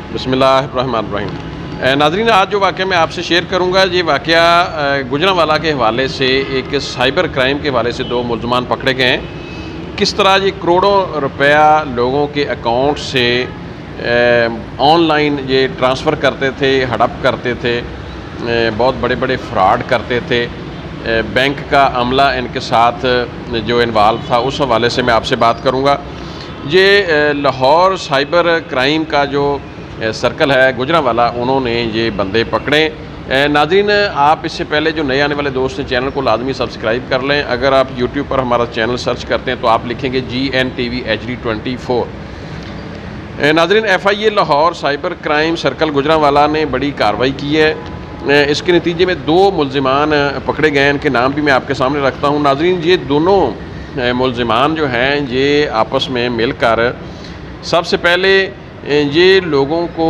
बिस्मिल्लाहिर्रहमानिर्रहीम। नाज़रीन, आज जो वाक़या मैं आपसे शेयर करूँगा, ये वाक़या गुजरांवाला के हवाले से एक साइबर क्राइम के हवाले से दो मुलज़मान पकड़े गए हैं। किस तरह ये करोड़ों रुपया लोगों के अकाउंट से ऑनलाइन ये ट्रांसफ़र करते थे, हड़प करते थे, बहुत बड़े बड़े फ्रॉड करते थे। बैंक का अमला इनके साथ जो इन्वॉल्व था, उस हवाले से मैं आपसे बात करूँगा। ये लाहौर साइबर क्राइम का जो सर्कल है गुजरांवाला, उन्होंने ये बंदे पकड़े। नाज़रीन, आप इससे पहले जो नए आने वाले दोस्त हैं, चैनल को लाजमी सब्सक्राइब कर लें। अगर आप यूट्यूब पर हमारा चैनल सर्च करते हैं तो आप लिखेंगे GNTV HD 24। नाज़रीन, FIA Lahore cyber crime circle Gujranwala ने बड़ी कार्रवाई की है। इसके नतीजे में दो मुलज़मान पकड़े गए हैं। इनके नाम भी मैं आपके सामने रखता हूँ। नाज़रीन, ये दोनों मुलज़मान जो हैं, ये आपस में मिलकर सबसे पहले ये लोगों को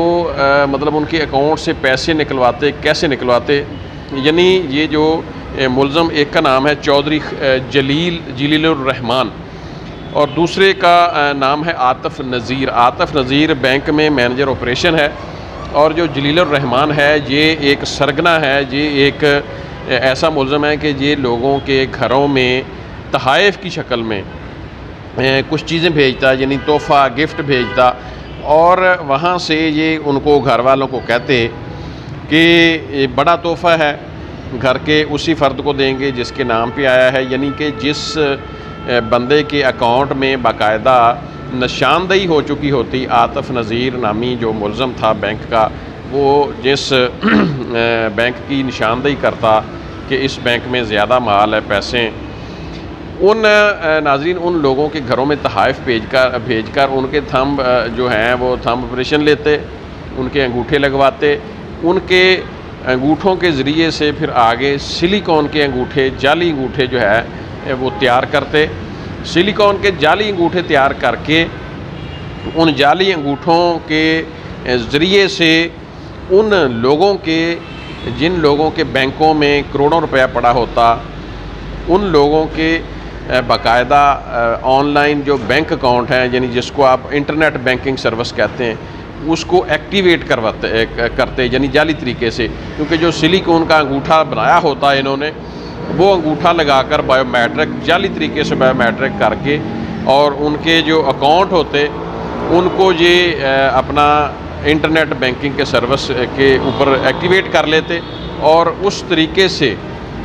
मतलब उनके अकाउंट से पैसे निकलवाते। कैसे निकलवाते? यानी ये जो मुलज़म, एक का नाम है चौधरी जलीलुर रहमान और दूसरे का नाम है आतिफ़ नज़ीर। आतिफ़ नज़ीर बैंक में मैनेजर ऑपरेशन है और जो जलीलुर रहमान है, ये एक सरगना है। ये एक ऐसा मुलज़म है कि ये लोगों के घरों में तोहफ़े की शक्ल में कुछ चीज़ें भेजता, यानी तोहफ़ा गिफ्ट भेजता, और वहाँ से ये उनको घर वालों को कहते कि ये बड़ा तोहफ़ा है, घर के उसी फ़र्द को देंगे जिसके नाम पे आया है। यानी कि जिस बंदे के अकाउंट में बाकायदा निशानदेही हो चुकी होती। आतिफ़ नज़ीर नामी जो मुलज़म था बैंक का, वो जिस बैंक की निशानदेही करता कि इस बैंक में ज़्यादा माल है, पैसे, उन नाज़रीन उन लोगों के घरों में तोहफ़े भेजकर उनके थंब जो हैं वो थंब ऑपरेशन लेते, उनके अंगूठे लगवाते। उनके अंगूठों के ज़रिए से फिर आगे सिलिकॉन के अंगूठे, जाली अंगूठे जो है वो तैयार करते। सिलिकॉन के जाली अंगूठे तैयार करके उन जाली अंगूठों के ज़रिए से उन लोगों के, जिन लोगों के बैंकों में करोड़ों रुपया पड़ा होता, उन लोगों के बाकायदा ऑनलाइन जो बैंक अकाउंट हैं, यानी जिसको आप इंटरनेट बैंकिंग सर्विस कहते हैं, उसको एक्टिवेट करते, यानी जाली तरीके से। क्योंकि जो सिलिकॉन का अंगूठा बनाया होता है इन्होंने, वो अंगूठा लगाकर बायोमेट्रिक, जाली तरीके से बायोमेट्रिक करके, और उनके जो अकाउंट होते उनको ये अपना इंटरनेट बैंकिंग के सर्विस के ऊपर एक्टिवेट कर लेते, और उस तरीके से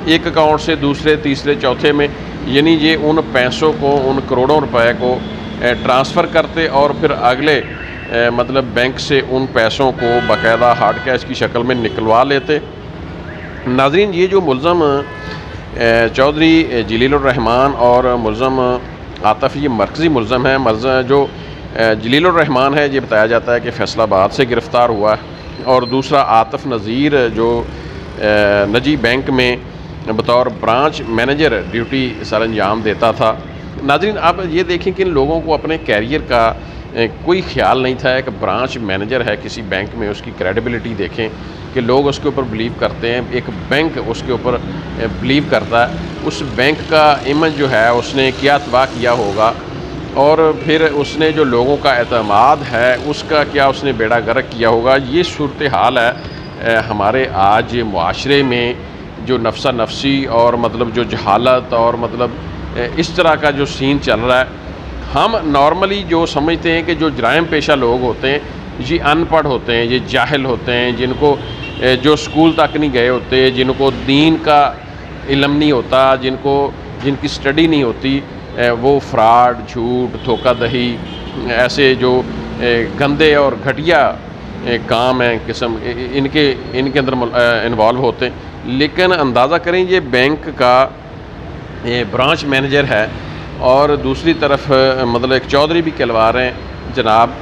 एक अकाउंट से दूसरे, तीसरे, चौथे में, यानी ये उन पैसों को, उन करोड़ों रुपए को ट्रांसफ़र करते और फिर अगले मतलब बैंक से उन पैसों को बाकायदा हार्ड कैश की शक्ल में निकलवा लेते। नाज़रीन, ये जो मुलज़म चौधरी जलीलुर रहमान और मुलज़म आतिफ़, ये मरकज़ी मुलज़म है। जो जलीलुर रहमान है, ये बताया जाता है कि फैसलाबाद से गिरफ़्तार हुआ है, और दूसरा आतिफ़ नज़ीर जो निजी बैंक में बतौर ब्रांच मैनेजर ड्यूटी सर अंजाम देता था। नाज़रीन, आप ये देखें कि इन लोगों को अपने कैरियर का कोई ख्याल नहीं था। एक ब्रांच मैनेजर है किसी बैंक में, उसकी क्रेडिबिलिटी देखें कि लोग उसके ऊपर बिलीव करते हैं, एक बैंक उसके ऊपर बिलीव करता है। उस बैंक का इमेज जो है उसने क्या तबाह किया होगा, और फिर उसने जो लोगों का एतमाद है उसका क्या उसने बेड़ा गर्क किया होगा। ये सूरत हाल है हमारे आज मुआशरे में, जो नफ्सा नफसी और मतलब जो जहालत और मतलब इस तरह का जो सीन चल रहा है। हम नॉर्मली जो समझते हैं कि जो जराइम पेशा लोग होते हैं, ये अनपढ़ होते हैं, ये जाहिल होते हैं, जिनको जो स्कूल तक नहीं गए होते, जिनको दीन का इल्म नहीं होता, जिनकी स्टडी नहीं होती, वो फ्रॉड, झूठ, धोखाधड़ी, ऐसे जो गंदे और घटिया काम हैं किस्म, इनके अंदर इन्वॉल्व होते हैं। लेकिन अंदाज़ा करें, ये बैंक का ब्रांच मैनेजर है और दूसरी तरफ मतलब एक चौधरी भी कहलवा रहे हैं जनाब।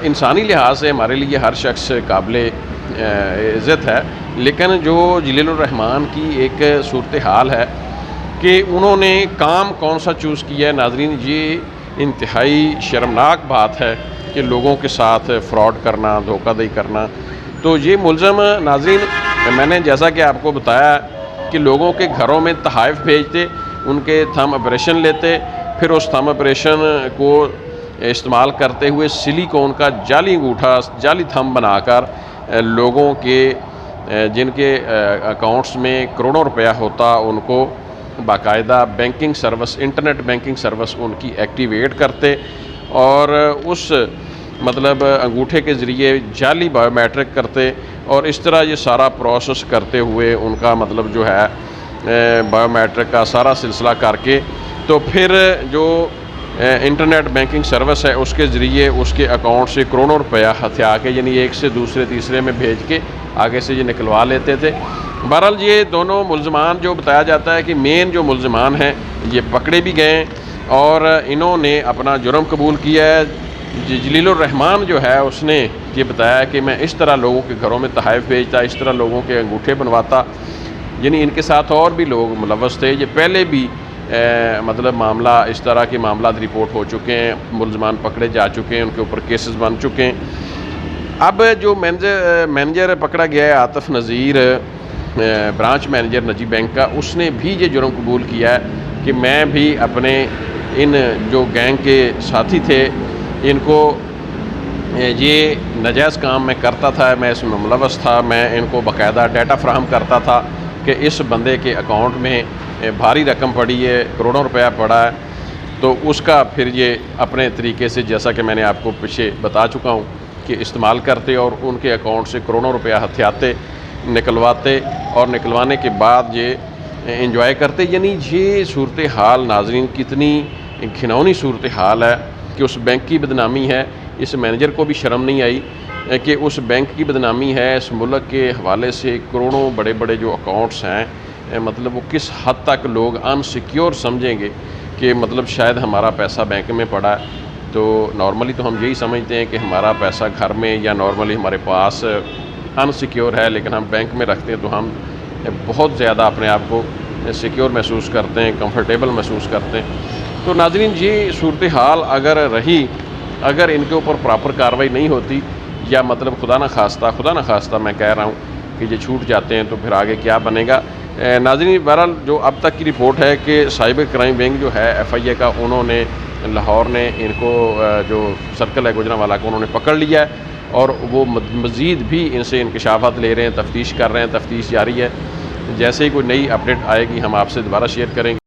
इंसानी लिहाज से हमारे लिए हर शख्स काबिल इज़्ज़त है, लेकिन जो जलीलुर रहमान की एक सूरत हाल है कि उन्होंने काम कौन सा चूज़ किया है। नाज़रीन, ये इंतहाई शर्मनाक बात है कि लोगों के साथ फ़्रॉड करना, धोखाधड़ी करना। तो ये मुलज़म, नाज़रीन, मैंने जैसा कि आपको बताया कि लोगों के घरों में तोहफ़े भेजते, उनके थंब ऑपरेशन लेते, फिर उस थंब ऑपरेशन को इस्तेमाल करते हुए सिलिकॉन का जाली अंगूठा, जाली थंब बनाकर लोगों के जिनके अकाउंट्स में करोड़ों रुपया होता उनको बाकायदा banking service, internet banking service उनकी एक्टिवेट करते और उस मतलब अंगूठे के ज़रिए जाली बायोमेट्रिक करते और इस तरह ये सारा प्रोसेस करते हुए उनका मतलब जो है बायोमेट्रिक का सारा सिलसिला करके तो फिर जो इंटरनेट बैंकिंग सर्विस है उसके ज़रिए उसके अकाउंट से करोड़ों रुपया हथिया के यानी एक से दूसरे तीसरे में भेज के आगे से ये निकलवा लेते थे। बहरहाल ये दोनों मुल्ज़मान जो बताया जाता है कि मेन जो मुल्ज़मान हैं ये पकड़े भी गए और इन्होंने अपना जुर्म कबूल किया है। जलीलुर रहमान जो है उसने ये बताया कि मैं इस तरह लोगों के घरों में तोहफ़े भेजता, इस तरह लोगों के अंगूठे बनवाता, यानी इनके साथ और भी लोग मुलव्वस थे। ये पहले भी मतलब मामला इस तरह के मामला रिपोर्ट हो चुके हैं, मुल्ज़मान पकड़े जा चुके हैं, उनके ऊपर केसेस बन चुके हैं। अब जो मैनेजर पकड़ा गया है आतिफ नज़ीर, ब्रांच मैनेजर निजी बैंक का, उसने भी ये जुर्म कबूल किया है कि मैं भी अपने इन जो गैंग के साथी थे इनको ये नाजायज़ काम मैं करता था, मैं इसमें मुलव्वस था, मैं इनको बाकायदा डाटा फ्राहम करता था कि इस बंदे के अकाउंट में भारी रकम पड़ी है, करोड़ों रुपया पड़ा है, तो उसका फिर ये अपने तरीके से जैसा कि मैंने आपको पीछे बता चुका हूँ कि इस्तेमाल करते और उनके अकाउंट से करोड़ों रुपया हथियाते, निकलवाते और निकलवाने के बाद ये इंजॉय करते। यानी ये सूरत हाल नाज़रीन कितनी घिनौनी सूरत हाल है कि उस बैंक की बदनामी है। इस मैनेजर को भी शर्म नहीं आई कि उस बैंक की बदनामी है। इस मुल्क के हवाले से करोड़ों बड़े बड़े जो अकाउंट्स हैं, मतलब वो किस हद तक लोग अनसिक्योर समझेंगे कि मतलब शायद हमारा पैसा बैंक में पड़ा है। तो नॉर्मली तो हम यही समझते हैं कि हमारा पैसा घर में या नॉर्मली हमारे पास अनसिक्योर है, लेकिन हम बैंक में रखते हैं तो हम बहुत ज़्यादा अपने आप को सिक्योर महसूस करते हैं, कंफर्टेबल महसूस करते हैं। तो नाज़रीन ये सूरत हाल अगर रही, अगर इनके ऊपर प्रॉपर कार्रवाई नहीं होती या मतलब खुदा न खास्ता मैं कह रहा हूँ कि ये छूट जाते हैं तो फिर आगे क्या बनेगा। नाज़रीन बहरहाल जो अब तक की रिपोर्ट है कि साइबर क्राइम विंग जो है FIA का, उन्होंने लाहौर ने इनको जो सर्कल है गुजरांवाला को उन्होंने पकड़ लिया है और वो मज़ीद भी इनसे इंकशाफात ले रहे हैं, तफ्तीश कर रहे हैं, तफ्तीश जारी है। जैसे ही कोई नई अपडेट आएगी हम आपसे दोबारा शेयर करेंगे।